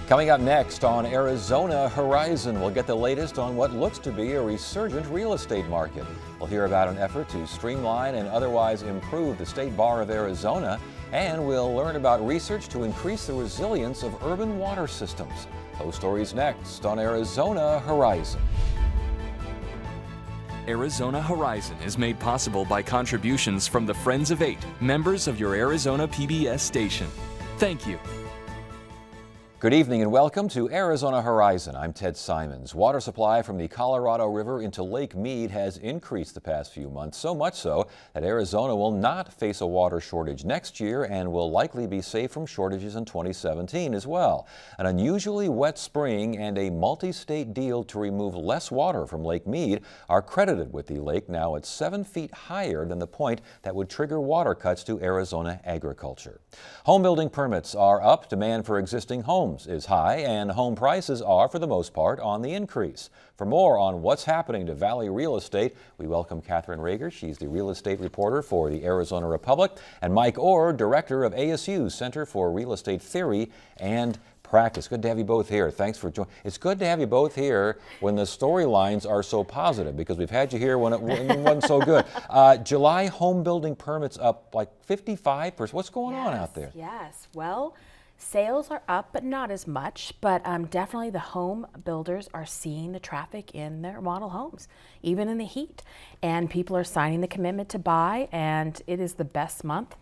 Coming up next on Arizona Horizon, we'll get the latest on what looks to be a resurgent real estate market. We'll hear about an effort to streamline and otherwise improve the State Bar of Arizona, and we'll learn about research to increase the resilience of urban water systems. Those stories next on Arizona Horizon. Arizona Horizon is made possible by contributions from the Friends of Eight, members of your Arizona PBS station. Thank you. Good evening and welcome to Arizona Horizon. I'm Ted Simons. Water supply from the Colorado River into Lake Mead has increased the past few months, so much so that Arizona will not face a water shortage next year and will likely be safe from shortages in 2017 as well. An unusually wet spring and a multi-state deal to remove less water from Lake Mead are credited with the lake now at 7 feet higher than the point that would trigger water cuts to Arizona agriculture. Home building permits are up, demand for existing homes is high, and home prices are, for the most part, on the increase. For more on what's happening to Valley real estate, we welcome Catherine Rager. She's the real estate reporter for the Arizona Republic, and Mike Orr, director of ASU's Center for Real Estate Theory and Practice. Good to have you both here. Thanks for joining. It's good to have you both here when the storylines are so positive, because we've had you here when it wasn't so good. July home building permits up like 55%. What's going on out there? Yes. Well, sales are up, but not as much. But definitely the home builders are seeing the traffic in their model homes, even in the heat. And people are signing the commitment to buy, and it is the best month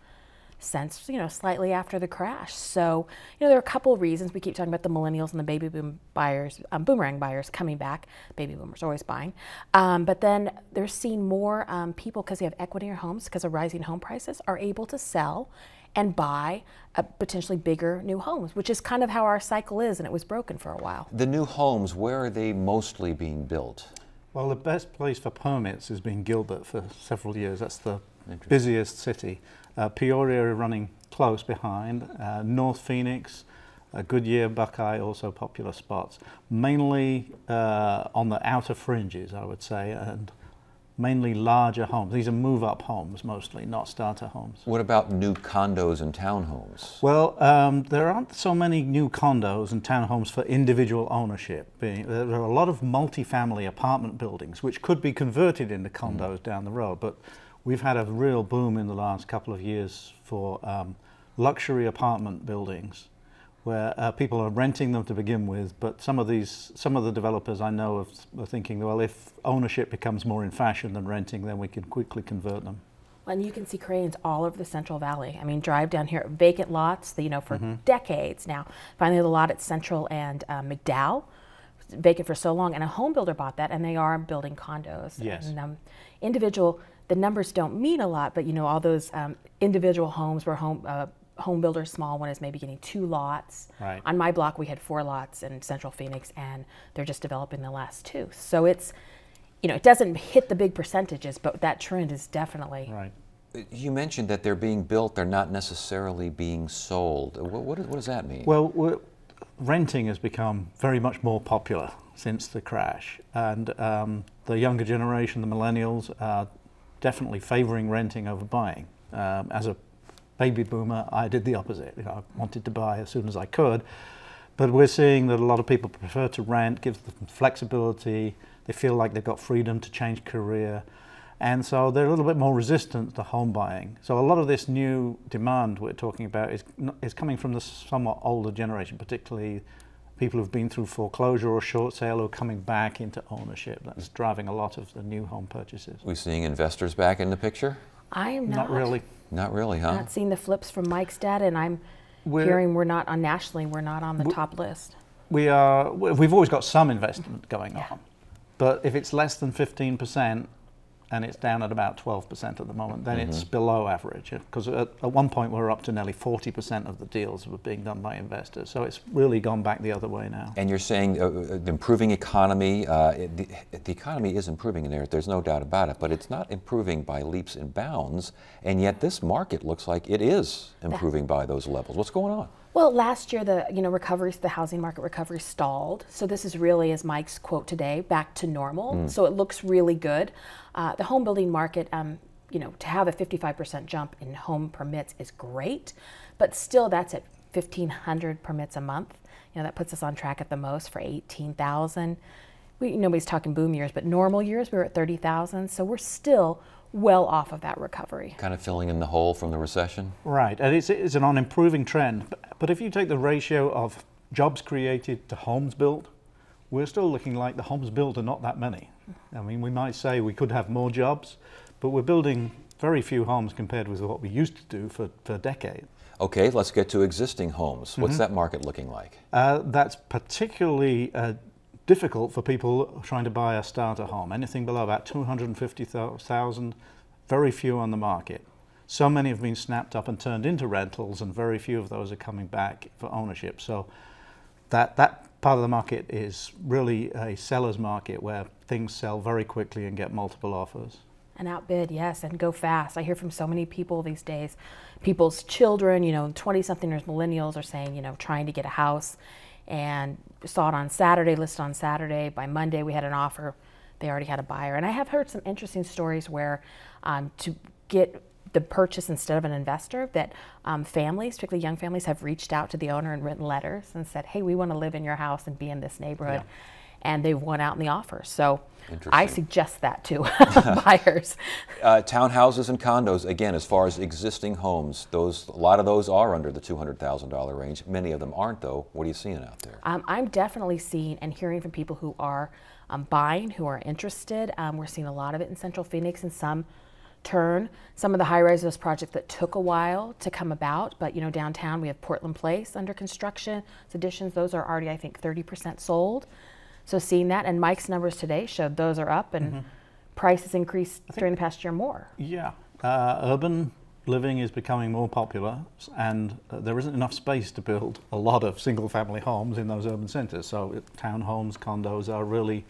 since, slightly after the crash. So, there are a couple of reasons. We keep talking about the millennials and the baby boom buyers, boomerang buyers coming back. Baby boomers always buying. But then they're seeing more people, because they have equity in their homes, because of rising home prices, are able to sell and buy potentially bigger new homes, which is kind of how our cycle is, and it was broken for a while. The new homes, where are they mostly being built? Well, the best place for permits has been Gilbert for several years. That's the busiest city. Peoria running close behind. North Phoenix, Goodyear, Buckeye, also popular spots. Mainly on the outer fringes, I would say, and mainly larger homes. These are move-up homes mostly, not starter homes. What about new condos and townhomes? Well, there aren't so many new condos and townhomes for individual ownership. There are a lot of multifamily apartment buildings which could be converted into condos down the road, but we've had a real boom in the last couple of years for luxury apartment buildings, where people are renting them to begin with, but some of the developers I know are thinking, well, if ownership becomes more in fashion than renting, then we can quickly convert them. And you can see cranes all over the Central Valley. I mean, drive down here, vacant lots, for decades now. Finally, the lot at Central and McDowell, vacant for so long, and a home builder bought that, and they are building condos. Yes. And the numbers don't mean a lot, but all those individual homes where home builder small one is maybe getting 2 lots. Right. On my block, we had 4 lots in Central Phoenix, and they're just developing the last 2. So it's, it doesn't hit the big percentages, but that trend is definitely. Right. You mentioned that they're being built, they're not necessarily being sold. What does that mean? Well, renting has become very much more popular since the crash, and the younger generation, the millennials, are definitely favoring renting over buying. As a baby boomer, I did the opposite. I wanted to buy as soon as I could, but we're seeing that a lot of people prefer to rent, gives them flexibility, they feel like they've got freedom to change career, and so they're a little bit more resistant to home buying. So a lot of this new demand we're talking about is coming from the somewhat older generation, particularly people who've been through foreclosure or short sale who are coming back into ownership. That's driving a lot of the new home purchases. We're seeing investors back in the picture? I am not. Not really. Not really, huh? Not seeing the flips from Mike's data, and I'm hearing we're not on the top list. We've always got some investment going on, but if it's less than 15%, and it's down at about 12% at the moment, then it's below average. Because at one point we were up to nearly 40% of the deals were being done by investors. So it's really gone back the other way now. And you're saying the improving economy, the economy is improving in there, there's no doubt about it, but it's not improving by leaps and bounds, and yet this market looks like it is improving by those levels. What's going on? Well, last year the housing market recovery stalled. So this is really, as Mike's quote today, back to normal. So it looks really good. The home building market, to have a 55% jump in home permits is great, but still that's at 1,500 permits a month that puts us on track at the most for 18,000. Nobody's talking boom years, but normal years we were at 30,000. So we're still well off of that recovery. Kind of filling in the hole from the recession? Right, and it's an improving trend. But if you take the ratio of jobs created to homes built, we're still looking like the homes built are not that many. I mean, we might say we could have more jobs, but we're building very few homes compared with what we used to do for decades. Okay, let's get to existing homes. What's that market looking like? That's particularly difficult for people trying to buy a starter home. Anything below about 250,000, very few on the market. So many have been snapped up and turned into rentals, and very few of those are coming back for ownership. So that part of the market is really a seller's market where things sell very quickly and get multiple offers. And outbid, yes, and go fast. I hear from so many people these days. People's children, 20-somethingers, millennials are saying, trying to get a house, and saw it on Saturday, listed on Saturday. By Monday, we had an offer. They already had a buyer. And I have heard some interesting stories where to get the purchase instead of an investor, that families, particularly young families, have reached out to the owner and written letters and said, hey, we want to live in your house and be in this neighborhood. Yeah. And they've won out in the offer. So I suggest that to buyers. Townhouses and condos, again, as far as existing homes, a lot of those are under the $200,000 range. Many of them aren't, though. What are you seeing out there? I'm definitely seeing and hearing from people who are buying, who are interested. We're seeing a lot of it in Central Phoenix, and some of the high-rises projects that took a while to come about. But downtown we have Portland Place under construction. It's additions; those are already, I think, 30% sold. So seeing that, and Mike's numbers today showed those are up, and prices increased during the past year more. Yeah, urban living is becoming more popular, and there isn't enough space to build a lot of single-family homes in those urban centers. So townhomes, condos are really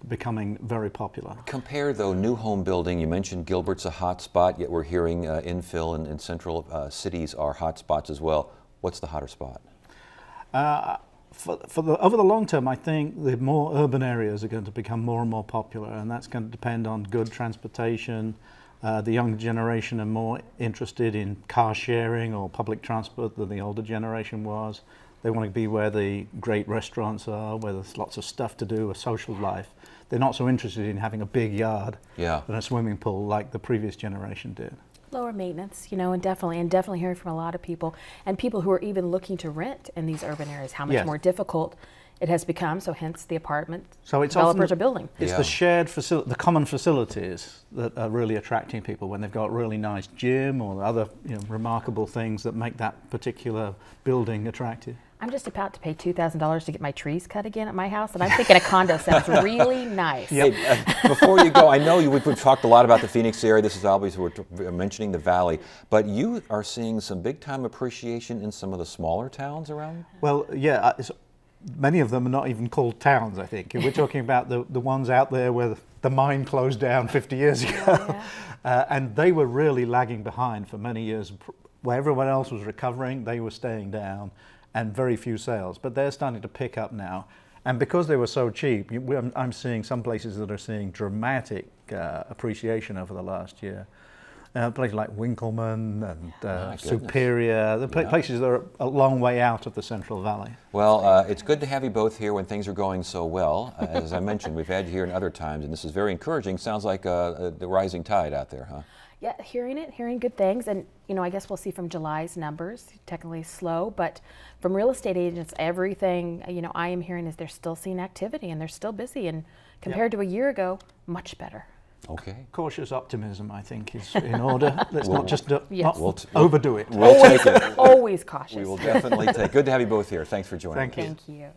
becoming very popular. Compare, though, new home building. You mentioned Gilbert's a hot spot, yet we're hearing infill and central cities are hot spots as well. What's the hotter spot? Over the long term, I think the more urban areas are going to become more and more popular, and that's going to depend on good transportation. The younger generation are more interested in car sharing or public transport than the older generation was. They want to be where the great restaurants are, where there's lots of stuff to do, a social life. They're not so interested in having a big yard and a swimming pool like the previous generation did. Lower maintenance, and definitely hearing from a lot of people, and people who are even looking to rent in these urban areas, how much more difficult it has become. So hence the apartment developers are building. It's the shared facility, the common facilities that are really attracting people when they've got really nice gym or other remarkable things that make that particular building attractive. I'm just about to pay $2,000 to get my trees cut again at my house, and I'm thinking a condo sounds really nice. Yep. Hey, before you go, I know we've talked a lot about the Phoenix area. This is obviously, we're mentioning the Valley, but you are seeing some big-time appreciation in some of the smaller towns around? Well, yeah, many of them are not even called towns, I think. We're talking about the ones out there where the mine closed down 50 years ago. And they were really lagging behind for many years. Where everyone else was recovering, they were staying down, and very few sales. But they're starting to pick up now. And because they were so cheap, I'm seeing some places that are seeing dramatic appreciation over the last year. Places like Winkleman and Superior, the places that are a long way out of the Central Valley. Well, it's good to have you both here when things are going so well. As I mentioned, we've had you here in other times, and this is very encouraging. Sounds like the rising tide out there, huh? Yeah, hearing good things, and I guess we'll see from July's numbers. Technically slow, but from real estate agents, everything I am hearing is they're still seeing activity and they're still busy, and compared to a year ago, much better. Okay. Cautious optimism, I think, is in order. Let's not just overdo it. We'll take it. Always cautious. We will definitely take it. Good to have you both here. Thanks for joining us. Thank you.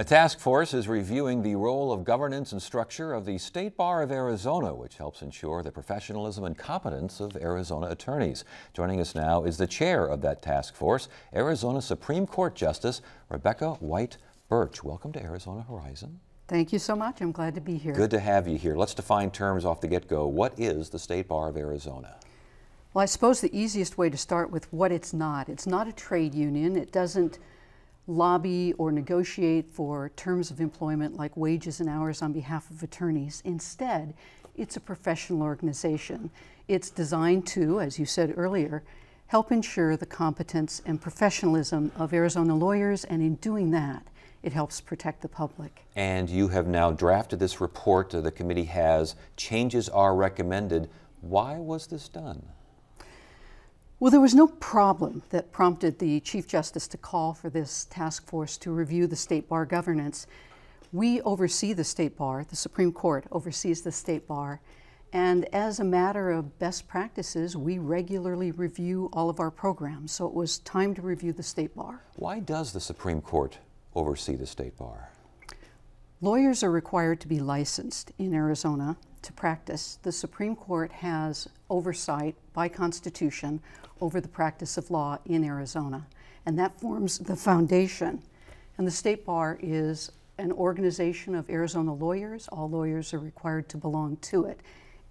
A task force is reviewing the role of governance and structure of the State Bar of Arizona, which helps ensure the professionalism and competence of Arizona attorneys. Joining us now is the chair of that task force, Arizona Supreme Court Justice Rebecca White Burch. Welcome to Arizona Horizon. Thank you so much. I'm glad to be here. Good to have you here. Let's define terms off the get-go. What is the State Bar of Arizona? Well, I suppose the easiest way to start with what it's not. It's not a trade union. It doesn't lobby or negotiate for terms of employment like wages and hours on behalf of attorneys. Instead, it's a professional organization. It's designed to, as you said earlier, help ensure the competence and professionalism of Arizona lawyers, and in doing that, it helps protect the public. And you have now drafted this report. The committee has. Changes are recommended. Why was this done? Well, there was no problem that prompted the Chief Justice to call for this task force to review the State Bar governance. We oversee the State Bar, the Supreme Court oversees the State Bar, and as a matter of best practices, we regularly review all of our programs, so it was time to review the State Bar. Why does the Supreme Court oversee the State Bar? Lawyers are required to be licensed in Arizona to practice. The Supreme Court has oversight by Constitution over the practice of law in Arizona, and that forms the foundation. And the State Bar is an organization of Arizona lawyers. All lawyers are required to belong to it,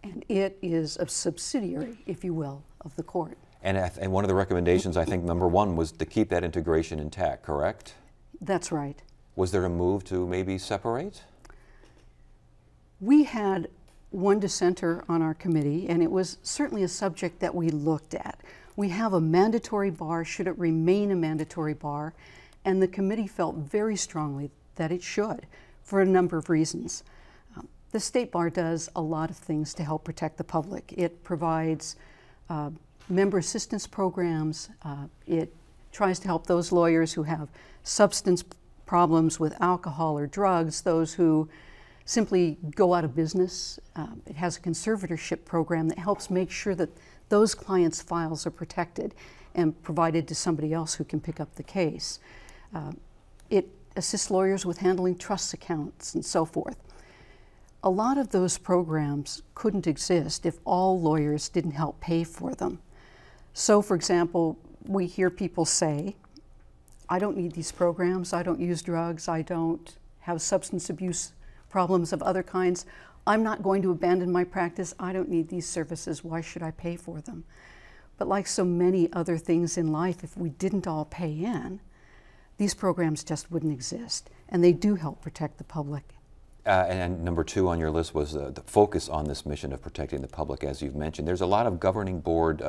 and it is a subsidiary, if you will, of the court. And one of the recommendations, I think, number one, was to keep that integration intact, correct? That's right. Was there a move to maybe separate? We had one dissenter on our committee, and it was certainly a subject that we looked at. We have a mandatory bar. Should it remain a mandatory bar? And the committee felt very strongly that it should, for a number of reasons. The State Bar does a lot of things to help protect the public. It provides member assistance programs. It tries to help those lawyers who have substance problems with alcohol or drugs, those who simply go out of business. It has a conservatorship program that helps make sure that those clients' files are protected and provided to somebody else who can pick up the case. It assists lawyers with handling trust accounts and so forth. A lot of those programs couldn't exist if all lawyers didn't help pay for them. So, for example, we hear people say, I don't need these programs, I don't use drugs, I don't have substance abuse problems of other kinds. I'm not going to abandon my practice. I don't need these services. Why should I pay for them? But like so many other things in life, if we didn't all pay in, these programs just wouldn't exist. And they do help protect the public. And number two on your list was the focus on this mission of protecting the public, as you've mentioned. There's a lot of governing board,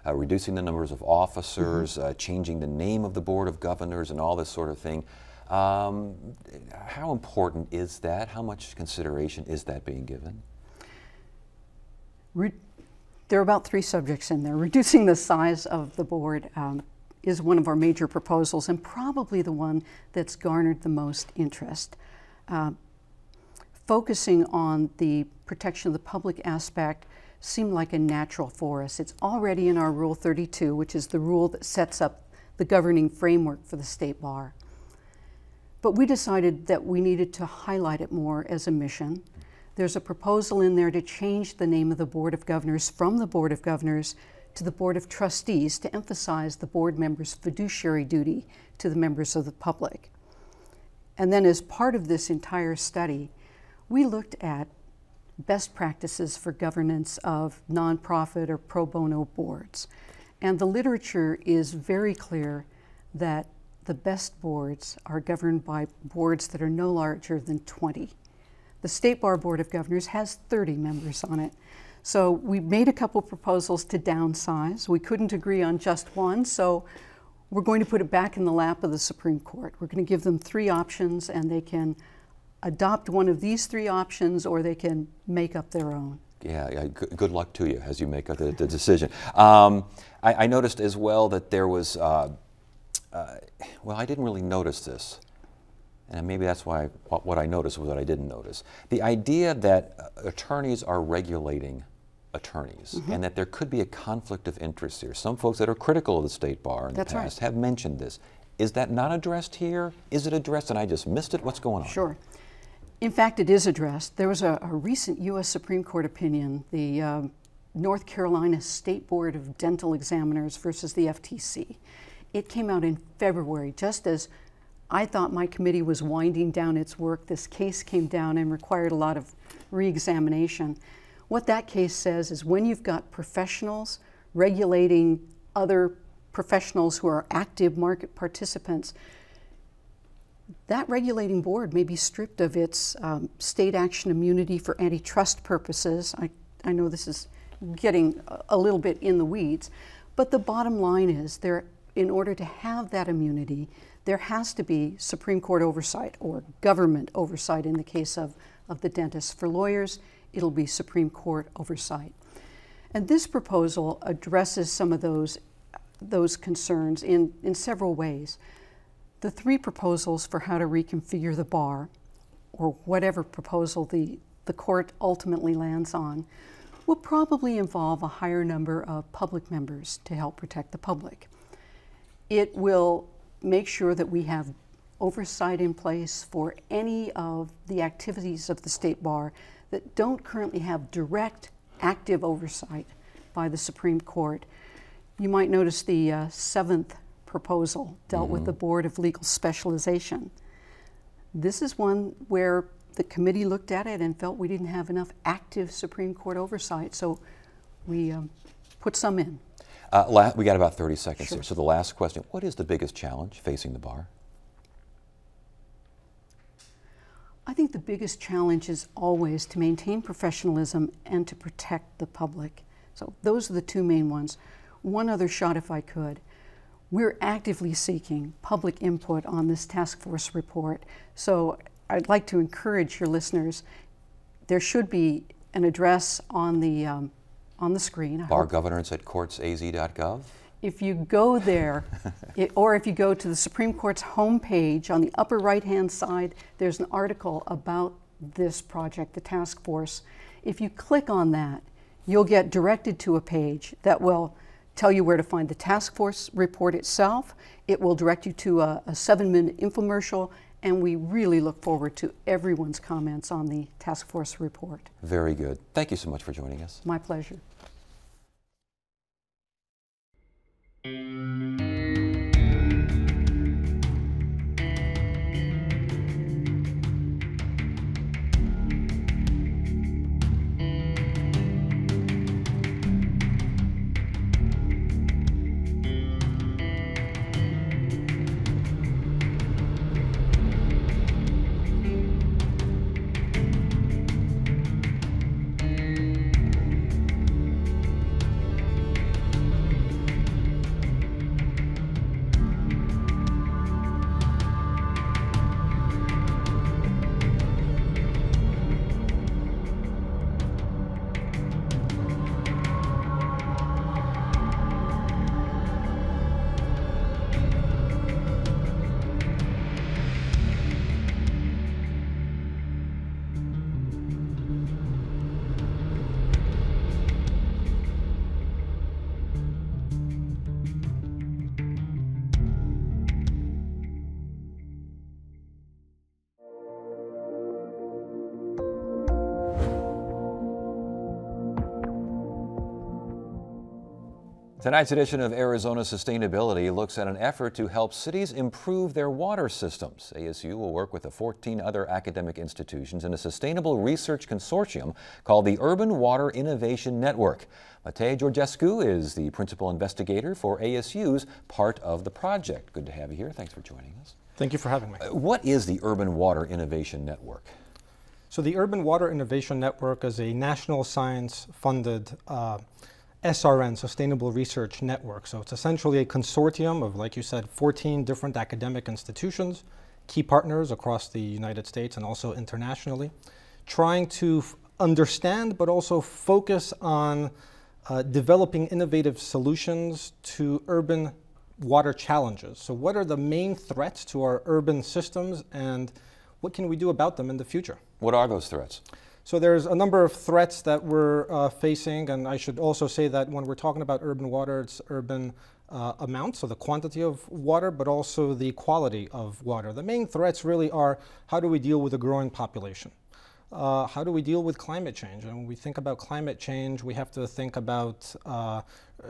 reducing the numbers of officers, changing the name of the Board of Governors and all this sort of thing. How important is that? How much consideration is that being given? There are about three subjects in there. Reducing the size of the board is one of our major proposals, and probably the one that's garnered the most interest. Focusing on the protection of the public aspect seemed like a natural for us. It's already in our Rule 32, which is the rule that sets up the governing framework for the State Bar. But we decided that we needed to highlight it more as a mission. There's a proposal in there to change the name of the Board of Governors from the Board of Governors to the Board of Trustees to emphasize the board members' fiduciary duty to the members of the public. And then as part of this entire study, we looked at best practices for governance of nonprofit or pro bono boards. And the literature is very clear that the best boards are governed by boards that are no larger than 20. The State Bar Board of Governors has 30 members on it. So we made a couple proposals to downsize. We couldn't agree on just one, so we're going to put it back in the lap of the Supreme Court. We're going to give them three options, and they can adopt one of these three options, or they can make up their own. Yeah, good luck to you as you make the decision. I noticed as well that there was, well, I didn't really notice this, and maybe that's why what I noticed was what I didn't notice. The idea that attorneys are regulating attorneys, and that there could be a conflict of interest here. Some folks that are critical of the State Bar in the past have mentioned this. Is that not addressed here? Is it addressed and I just missed it? What's going on? Sure. In fact, it is addressed. There was a recent U.S. Supreme Court opinion, the North Carolina State Board of Dental Examiners versus the FTC. It came out in February, just as I thought my committee was winding down its work. This case came down and required a lot of re-examination. What that case says is when you've got professionals regulating other professionals who are active market participants, that regulating board may be stripped of its state action immunity for antitrust purposes. I know this is getting a little bit in the weeds, but the bottom line is in order to have that immunity, there has to be Supreme Court oversight or government oversight in the case of the dentists. For lawyers, it'll be Supreme Court oversight. And this proposal addresses some of those concerns in several ways. The three proposals for how to reconfigure the bar, or whatever proposal the court ultimately lands on, will probably involve a higher number of public members to help protect the public. It will make sure that we have oversight in place for any of the activities of the State Bar that don't currently have direct active oversight by the Supreme Court. You might notice the seventh proposal dealt with the Board of Legal Specialization. This is one where the committee looked at it and felt we didn't have enough active Supreme Court oversight, so we put some in. We got about 30 seconds Sure. here. So the last question, what is the biggest challenge facing the bar? I think the biggest challenge is always to maintain professionalism and to protect the public. So those are the two main ones. One other shot if I could. We're actively seeking public input on this task force report. So I'd like to encourage your listeners, there should be an address on the screen. Bar governance at courtsaz.gov? If you go there, or if you go to the Supreme Court's homepage, on the upper right-hand side, there's an article about this project, the task force. If you click on that, you'll get directed to a page that will tell you where to find the task force report itself. It will direct you to a 7-minute infomercial, and we really look forward to everyone's comments on the task force report. Very good. Thank you so much for joining us. My pleasure. Tonight's edition of Arizona Sustainability looks at an effort to help cities improve their water systems. ASU will work with the 14 other academic institutions in a sustainable research consortium called the Urban Water Innovation Network. Matei Georgescu is the principal investigator for ASU's part of the project. Good to have you here. Thanks for joining us. Thank you for having me. What is the Urban Water Innovation Network? So the Urban Water Innovation Network is a national science-funded SRN, Sustainable Research Network. So it's essentially a consortium of, like you said, 14 different academic institutions, key partners across the United States and also internationally, trying to understand but also focus on developing innovative solutions to urban water challenges. So what are the main threats to our urban systems and what can we do about them in the future? What are those threats? So there's a number of threats that we're facing, and I should also say that when we're talking about urban water, it's urban amount, so the quantity of water, but also the quality of water. The main threats really are, how do we deal with a growing population? How do we deal with climate change? And when we think about climate change, we have to think about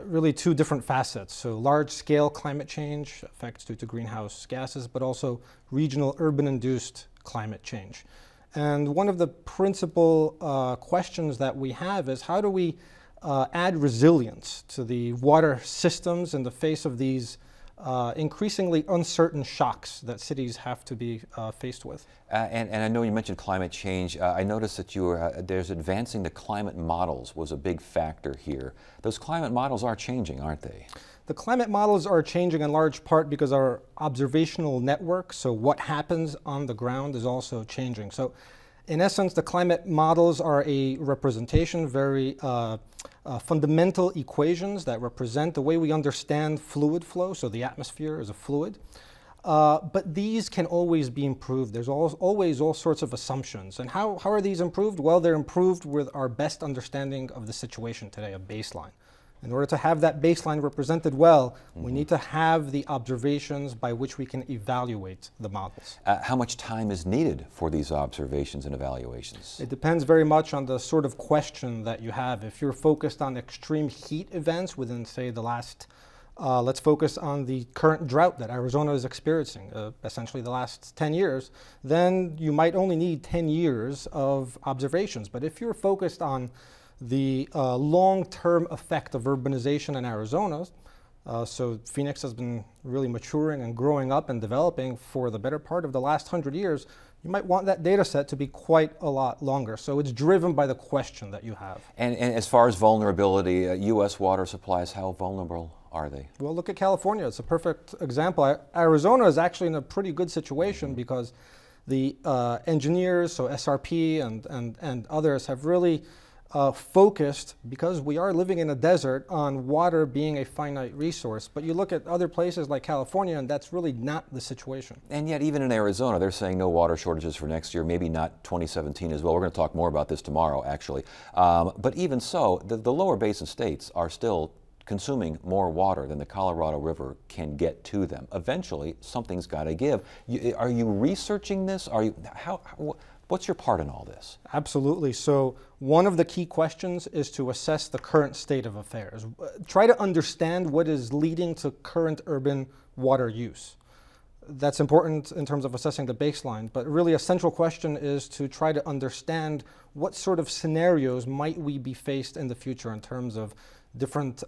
really two different facets. So large-scale climate change, effects due to greenhouse gases, but also regional urban-induced climate change. And one of the principal questions that we have is, how do we add resilience to the water systems in the face of these increasingly uncertain shocks that cities have to be faced with? And I know you mentioned climate change. I noticed that there's advancing the climate models was a big factor here. Those climate models are changing, aren't they? The climate models are changing in large part because our observational network, so what happens on the ground, is also changing. So in essence, the climate models are a representation, very fundamental equations that represent the way we understand fluid flow. So the atmosphere is a fluid. But these can always be improved. There's always all sorts of assumptions. And how are these improved? Well, they're improved with our best understanding of the situation today, a baseline. In order to have that baseline represented well, we need to have the observations by which we can evaluate the models. How much time is needed for these observations and evaluations? It depends very much on the sort of question that you have. If you're focused on extreme heat events within, say, the last, let's focus on the current drought that Arizona is experiencing, essentially the last 10 years, then you might only need 10 years of observations. But if you're focused on the long-term effect of urbanization in Arizona, so Phoenix has been really maturing and growing up and developing for the better part of the last 100 years, you might want that data set to be quite a lot longer. So it's driven by the question that you have. And as far as vulnerability, U.S. water supplies, how vulnerable are they? Well, look at California. It's a perfect example. Arizona is actually in a pretty good situation because the engineers, so SRP and others, have really focused, because we are living in a desert, on water being a finite resource. But you look at other places like California, and that's really not the situation. And yet, even in Arizona, they're saying no water shortages for next year, maybe not 2017 as well. We're going to talk more about this tomorrow, actually. But even so, the lower basin states are still consuming more water than the Colorado River can get to them. Eventually, something's got to give. Are you researching this? What's your part in all this? Absolutely. So one of the key questions is to assess the current state of affairs. Try to understand what is leading to current urban water use. That's important in terms of assessing the baseline, but really a central question is to try to understand what sort of scenarios might we be faced in the future in terms of different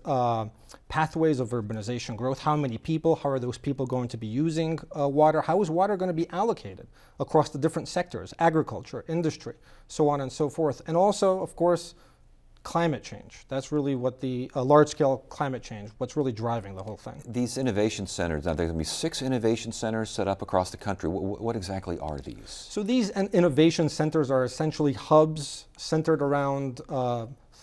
pathways of urbanization growth. How many people, how are those people going to be using water? How is water going to be allocated across the different sectors, agriculture, industry, so on and so forth. And also, of course, climate change. That's really what the large-scale climate change, what's really driving the whole thing. These innovation centers, now there's going to be 6 innovation centers set up across the country. What exactly are these? So these innovation centers are essentially hubs centered around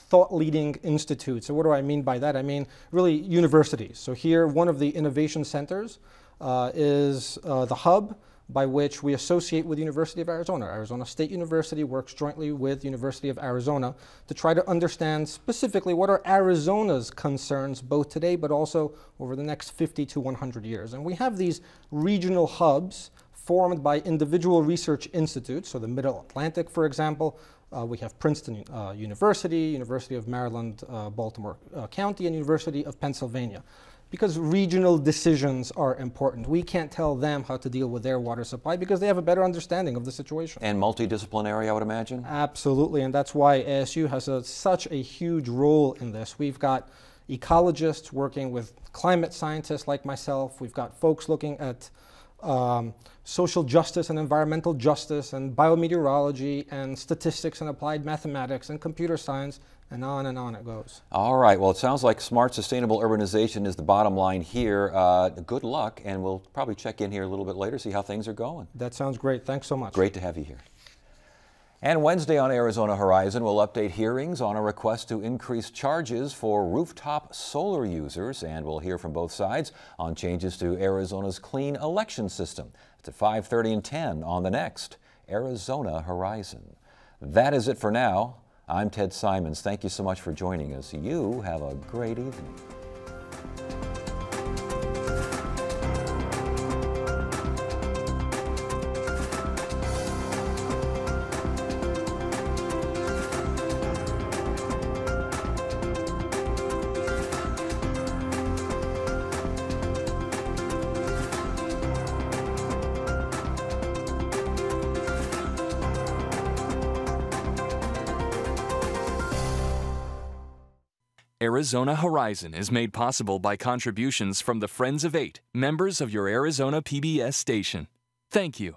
thought-leading institutes. So what do I mean by that? I mean really universities. So here, one of the innovation centers is the hub by which we associate with the University of Arizona. Arizona State University works jointly with University of Arizona to try to understand specifically what are Arizona's concerns both today but also over the next 50 to 100 years. And we have these regional hubs formed by individual research institutes. So the Middle Atlantic, for example, we have Princeton University, University of Maryland, Baltimore County, and University of Pennsylvania. Because regional decisions are important. We can't tell them how to deal with their water supply because they have a better understanding of the situation. And multidisciplinary, I would imagine? Absolutely, and that's why ASU has such a huge role in this. We've got ecologists working with climate scientists like myself. We've got folks looking at social justice and environmental justice and biometeorology and statistics and applied mathematics and computer science, and on it goes. All right, well, it sounds like smart, sustainable urbanization is the bottom line here. Good luck, and we'll probably check in here a little bit later, see how things are going. That sounds great. Thanks so much. Great to have you here. And Wednesday on Arizona Horizon, we'll update hearings on a request to increase charges for rooftop solar users, and we'll hear from both sides on changes to Arizona's clean election system. It's at 5:30 and 10 on the next Arizona Horizon. That is it for now. I'm Ted Simons. Thank you so much for joining us. You have a great evening. Arizona Horizon is made possible by contributions from the Friends of 8, members of your Arizona PBS station. Thank you.